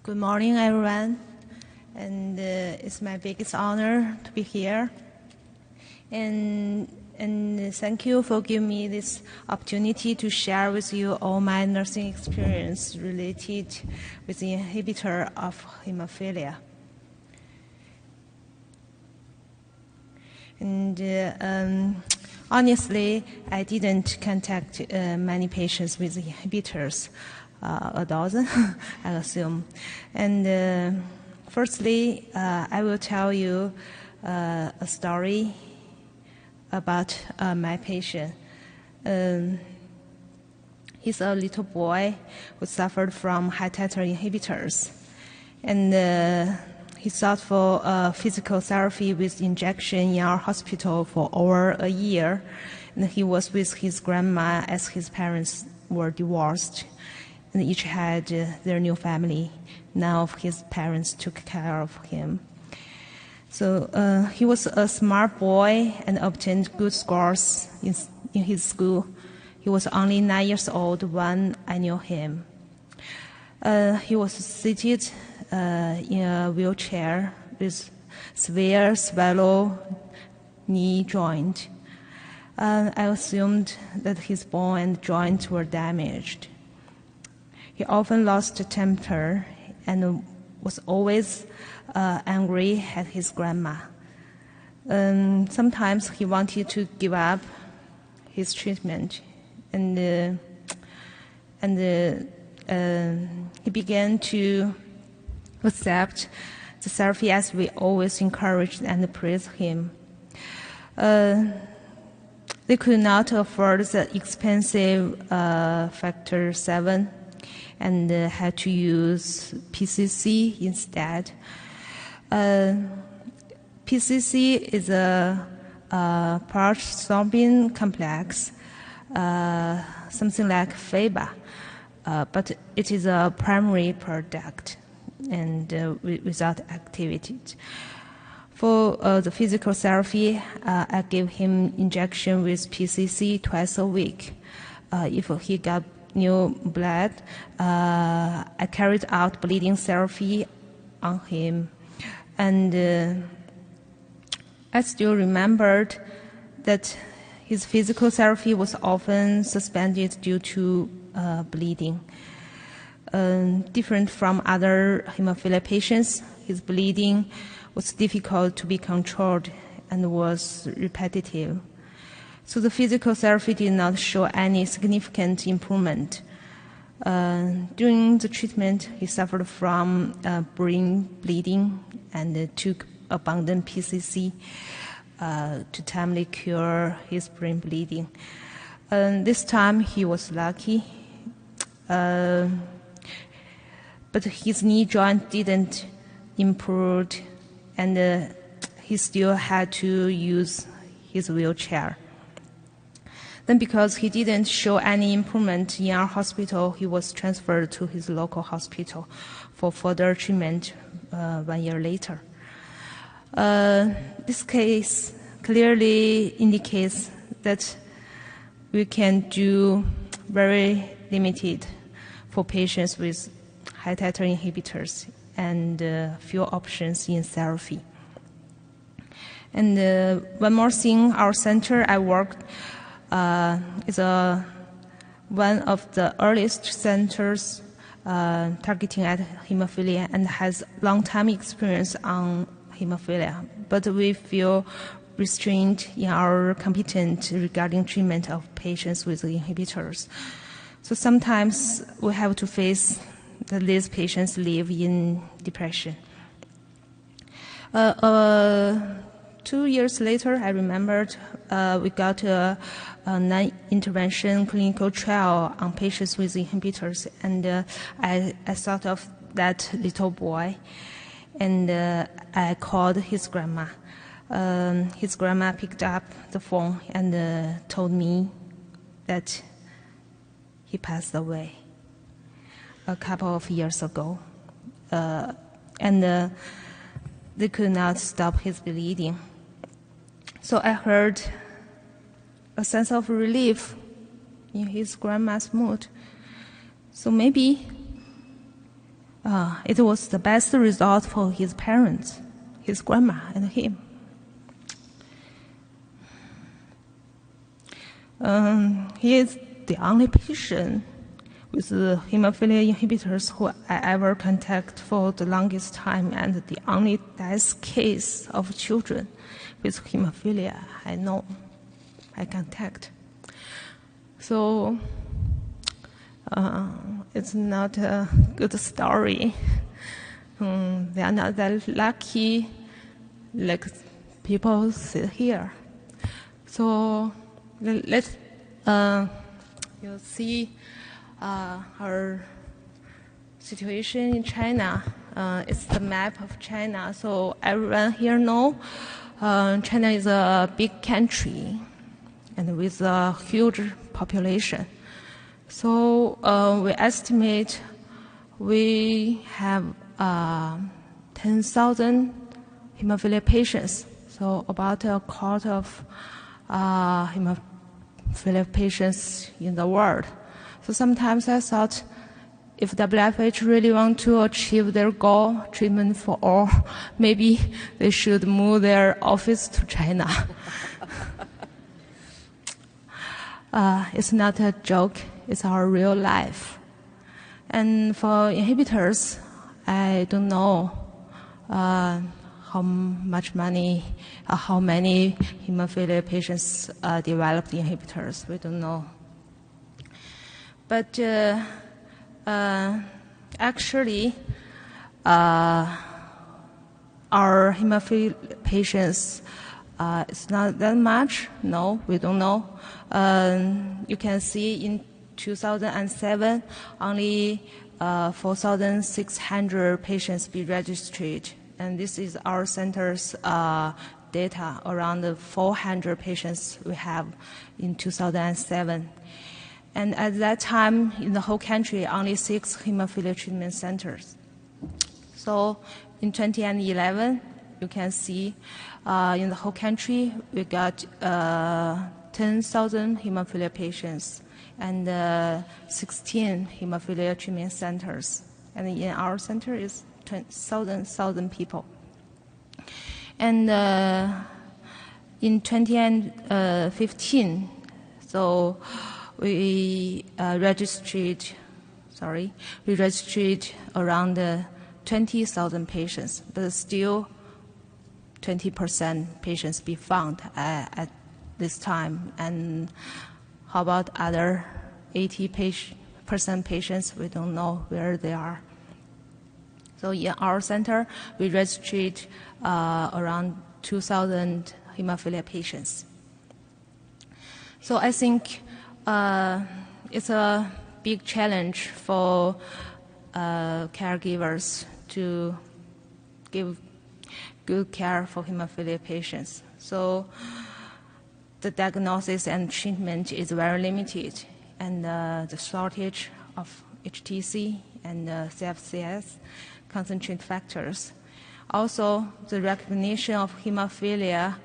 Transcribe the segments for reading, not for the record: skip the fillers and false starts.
Good morning, everyone. And it's my biggest honor to be here. And thank you for giving me this opportunity to share with you all my nursing experience related with the inhibitor of hemophilia. And honestly, I didn't contact many patients with inhibitors, a dozen, I assume. And firstly, I will tell you a story about my patient. He's a little boy who suffered from high-titer inhibitors. And he sought for physical therapy with injection in our hospital for over a year. And he was with his grandma as his parents were divorced. And each had their new family. Now his parents took care of him. So he was a smart boy and obtained good scores in his school. He was only 9 years old when I knew him. He was seated in a wheelchair with severe swallow knee joint. I assumed that his bone and joint were damaged. He often lost temper and was always angry at his grandma. Sometimes he wanted to give up his treatment, and he began to accept the therapy as we always encouraged and praised him. They could not afford the expensive factor 7 and had to use PCC instead. PCC is a prothrombin complex, something like FABA, but it is a primary product and without activity. For the physical therapy, I gave him injection with PCC twice a week. If he got new blood, I carried out bleeding therapy on him. And I still remembered that his physical therapy was often suspended due to bleeding. Different from other hemophilia patients, his bleeding was difficult to be controlled and was repetitive. So the physical therapy did not show any significant improvement. During the treatment, he suffered from brain bleeding and took abundant PCC to timely cure his brain bleeding. This time he was lucky, but his knee joint didn't improve, and he still had to use his wheelchair. Then because he didn't show any improvement in our hospital, he was transferred to his local hospital for further treatment 1 year later. This case clearly indicates that we can do very limited for patients with high-titer inhibitors and few options in therapy. And one more thing, our center I worked is one of the earliest centers targeting at hemophilia and has long-time experience on hemophilia. But we feel restrained in our competence regarding treatment of patients with inhibitors. So sometimes we have to face that these patients live in depression. 2 years later, I remembered we got a non-intervention clinical trial on patients with inhibitors, and I thought of that little boy, and I called his grandma. His grandma picked up the phone and told me that he passed away a couple of years ago, and they could not stop his bleeding. So I heard a sense of relief in his grandma's mood. So maybe it was the best result for his parents, his grandma and him. He is the only patient with the hemophilia inhibitors who I ever contact for the longest time, and the only death case of children with hemophilia I know, I contact. So it's not a good story. They are not that lucky like people sit here. So let's you'll see our situation in China. It's the map of China. So everyone here know China is a big country and with a huge population. So we estimate we have 10,000 hemophilia patients. So about a quarter of hemophilia patients in the world. So sometimes I thought if WFH really want to achieve their goal, treatment for all, maybe they should move their office to China. It's not a joke, it's our real life. And for inhibitors, I don't know how much money, how many hemophilia patients developed inhibitors. We don't know. But actually, our hemophilia patients, it's not that much. No, we don't know. You can see in 2007, only 4,600 patients be registered. And this is our center's data, around 400 patients we have in 2007. And at that time, in the whole country, only 6 hemophilia treatment centers. So in 2011, you can see in the whole country, we got 10,000 hemophilia patients and 16 hemophilia treatment centers. And in our center is 1,000 people. And in 2015, so we registered around 20,000 patients, but still 20% patients be found at this time. And how about other 80% patients? We don't know where they are. So in our center, we registered around 2,000 hemophilia patients. So I think it's a big challenge for caregivers to give good care for hemophilia patients. So the diagnosis and treatment is very limited, and the shortage of HTC and CFCS, concentrate factors. Also, the recognition of hemophilia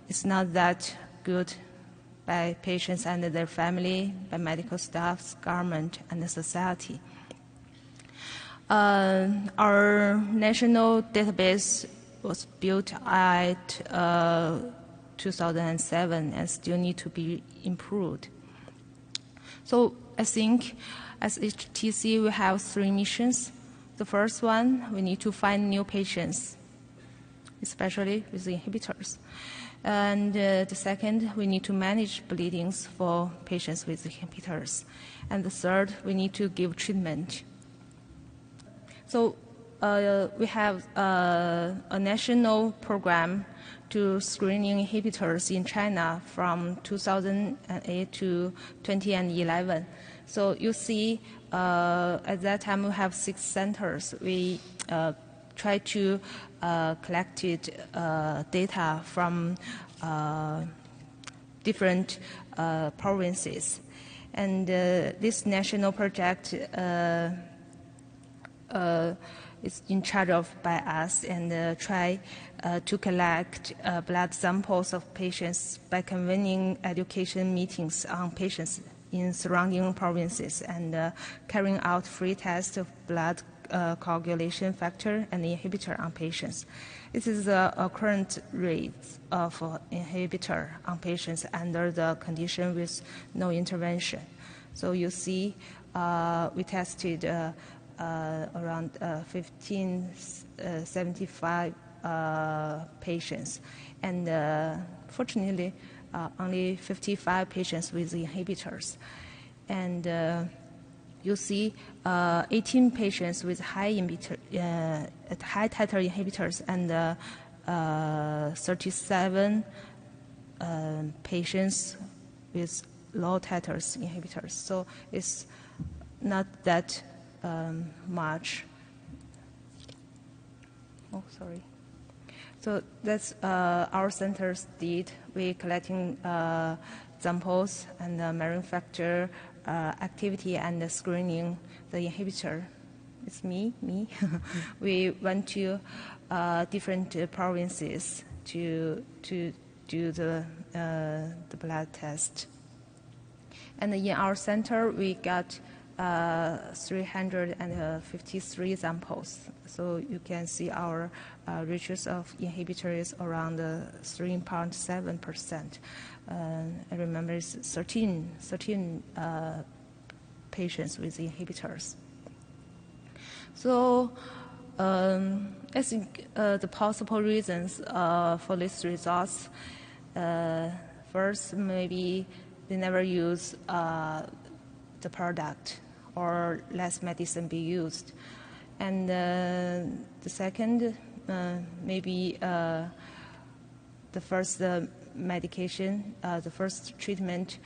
is not that good by patients and their family, by medical staff, government, and the society. Our national database was built at 2007 and still need to be improved. So I think as HTC, we have 3 missions. The first one, we need to find new patients, especially with the inhibitors. And the second, we need to manage bleedings for patients with inhibitors. And the third, we need to give treatment. So we have a national program to screening inhibitors in China from 2008 to 2011. So you see, at that time we have 6 centers. We try to collect data from different provinces. And this national project is in charge of by us, and try to collect blood samples of patients by convening education meetings on patients in surrounding provinces and carrying out free tests of blood coagulation factor and inhibitor on patients. This is the current rate of inhibitor on patients under the condition with no intervention. So you see, we tested around 1575 patients, and fortunately, only 55 patients with inhibitors. And you see 18 patients with high titer inhibitors and 37 patients with low titers inhibitors. So it's not that much. Oh, sorry. So that's our centers did. We collecting samples and marine factor activity and screening the inhibitor. It's me. We went to different provinces to do the blood test. And in our center, we got 353 samples. So you can see our ratios of inhibitor is around 3.7%. I remember it's 13 patients with inhibitors. So I think the possible reasons for these results, first, maybe they never use the product or less medicine be used. And the second, maybe the first medication, the first treatment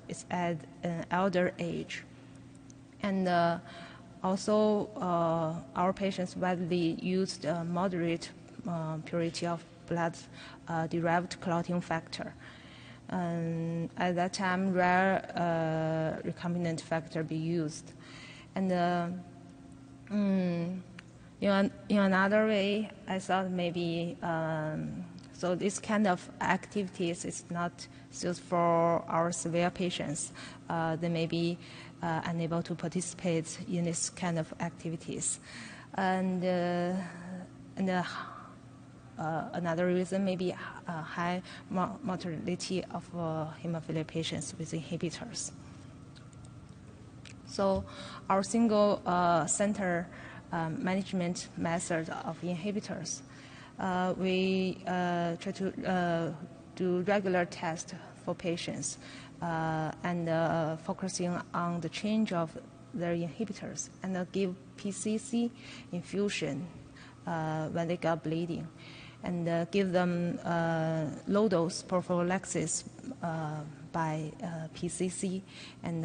is at an elder age. And also our patients widely used moderate purity of blood-derived clotting factor. At that time, rare recombinant factor be used. And in another way, I thought maybe, so this kind of activities is not suited for our severe patients. They may be unable to participate in this kind of activities. And another reason may be high mortality of hemophilia patients with inhibitors. So our single center management method of inhibitors, we try to do regular tests for patients and focusing on the change of their inhibitors and give PCC infusion when they got bleeding, and give them low-dose prophylaxis by PCC, and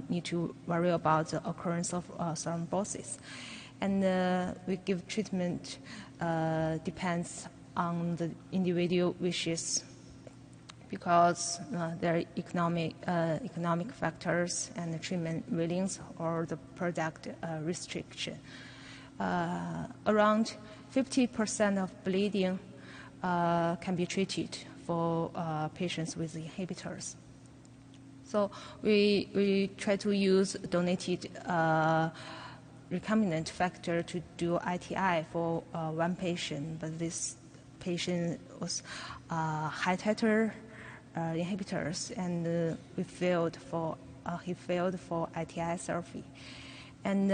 need to worry about the occurrence of thrombosis. And we give treatment depends on the individual wishes, because there are economic factors and the treatment willingness or the product restriction. Around 50% of bleeding can be treated for patients with inhibitors. So we try to use donated recombinant factor to do ITI for one patient, but this patient was high titer inhibitors, and he failed for ITI therapy. And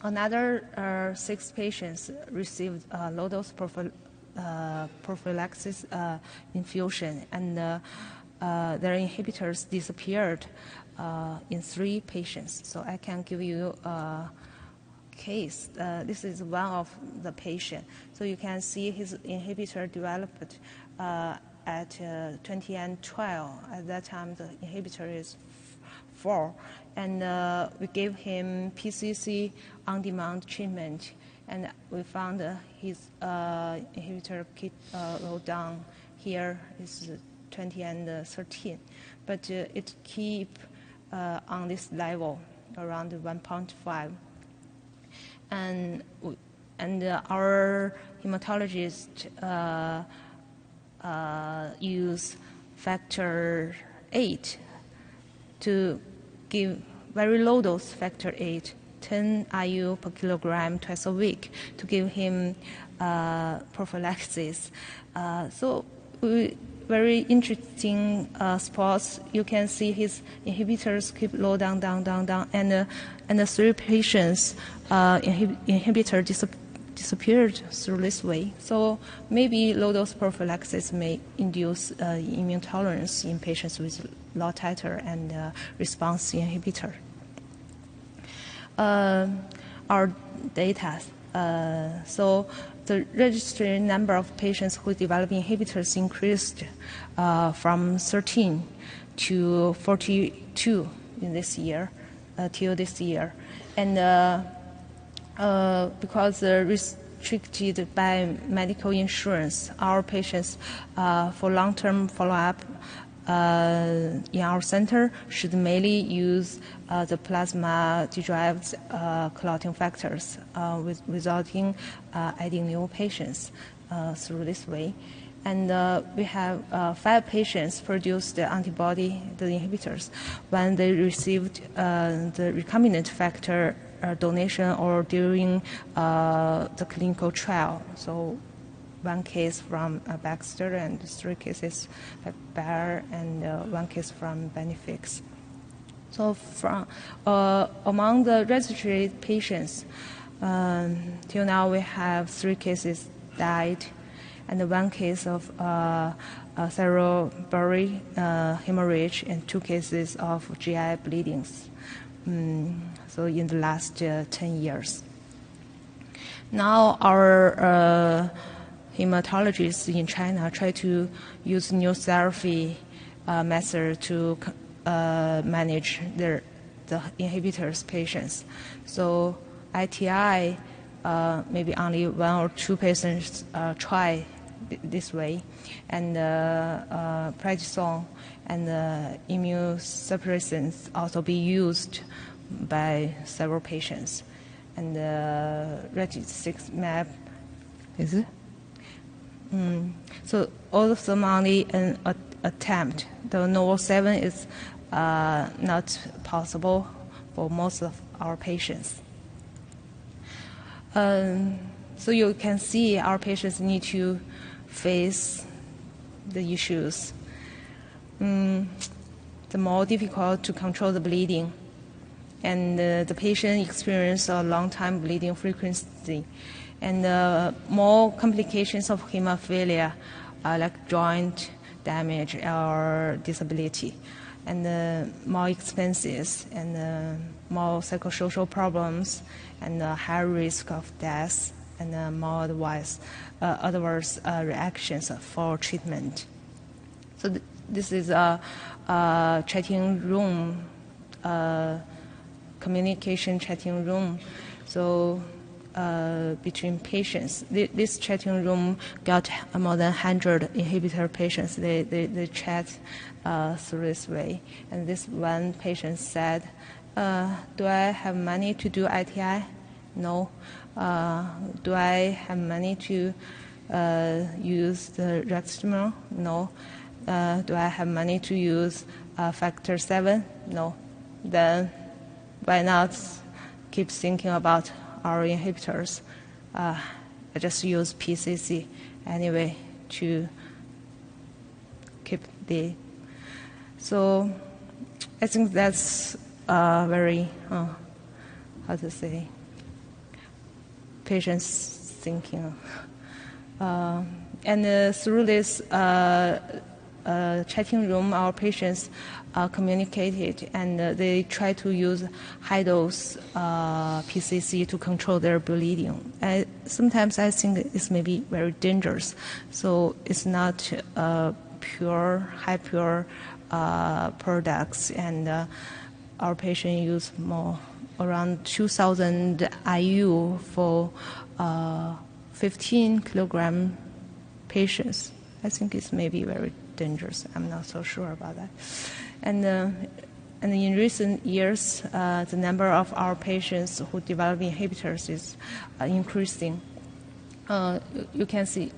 another 6 patients received low-dose prophylaxis infusion, and their inhibitors disappeared in 3 patients. So I can give you a case. This is one of the patient. So you can see his inhibitor developed at 20 and 12. At that time, the inhibitor is 4. And we gave him PCC on-demand treatment, and we found his inhibitor keep low down. Here is 20 and 13, but it keep on this level around 1.5. And our hematologist use factor 8 to give very low dose factor 8 10 IU per kilogram twice a week to give him prophylaxis. Very interesting spots. You can see his inhibitors keep low, down, and the 3 patients inhibitor disappeared through this way. So maybe low-dose prophylaxis may induce immune tolerance in patients with low titer and response inhibitor. Our data. So the registry number of patients who develop inhibitors increased from 13 to 42 in this year, till this year. And because restricted by medical insurance, our patients for long-term follow-up in our center should mainly use the plasma-derived clotting factors, resulting adding new patients through this way. And we have 5 patients produced the antibody, the inhibitors, when they received the recombinant factor donation or during the clinical trial. So 1 case from Baxter and 3 cases by Bayer and 1 case from Benefix. So from among the registry patients, till now we have 3 cases died and 1 case of cerebral hemorrhage and 2 cases of GI bleedings. So in the last 10 years. Now our hematologists in China try to use new therapy method to manage the inhibitors patients. So ITI, maybe only 1 or 2 patients try this way, and prednisone and immunosuppressants also be used by several patients. And rituximab, is it? So all of them only an attempt. The Novo 7 is not possible for most of our patients. So you can see our patients need to face the issues. The more difficult to control the bleeding, and the patient experience a long time bleeding frequency, and more complications of hemophilia, like joint damage or disability, and more expenses, and more psychosocial problems, and high risk of death, and more adverse reactions for treatment. So this is a chatting room, communication chatting room. So between patients, this chatting room got more than 100 inhibitor patients. They chat through this way. And this one patient said, do I have money to do ITI? No. Do I have money to use the rituximab? No. Do I have money to use factor 7? No. Then why not keep thinking about our inhibitors? I just use PCC anyway to keep the. So I think that's very, how to say, patients thinking. And through this chatting room, our patients communicated, and they try to use high-dose PCC to control their bleeding. Sometimes I think it's maybe very dangerous, so it's not high pure products, and our patient use more, around 2,000 IU for 15 kilogram patients. I think it's maybe very dangerous. I'm not so sure about that. And in recent years, the number of our patients who develop inhibitors is increasing. You can see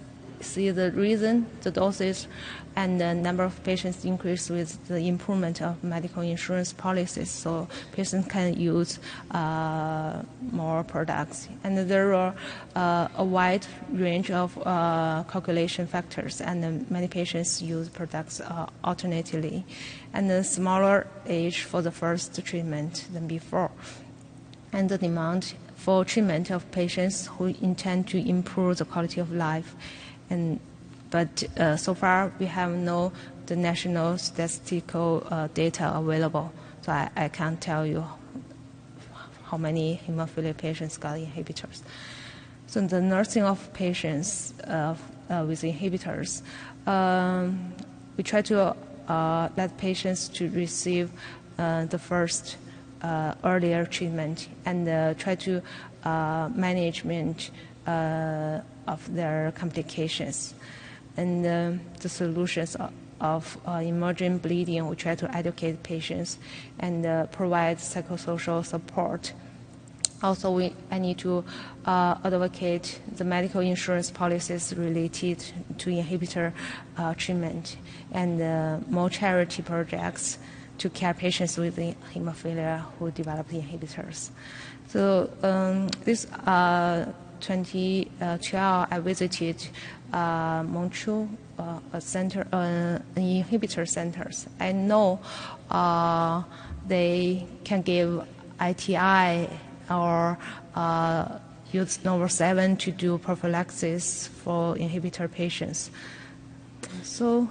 see the reason, the dosage, and the number of patients increase with the improvement of medical insurance policies, so patients can use more products. And there are a wide range of calculation factors, and many patients use products alternately, and a smaller age for the first treatment than before. And the demand for treatment of patients who intend to improve the quality of life. But so far, we have no the national statistical data available, so I can't tell you how many hemophilia patients got inhibitors. So the nursing of patients with inhibitors, we try to let patients to receive the first earlier treatment and try to management of their complications. And the solutions of emerging bleeding, we try to educate patients and provide psychosocial support. Also, I need to advocate the medical insurance policies related to inhibitor treatment and more charity projects to care patients with hemophilia who develop inhibitors. So this 2012, I visited Montreal, a center, inhibitor centers. I know they can give ITI or use number 7 to do prophylaxis for inhibitor patients. So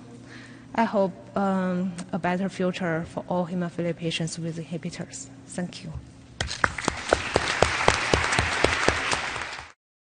I hope a better future for all hemophilia patients with inhibitors. Thank you.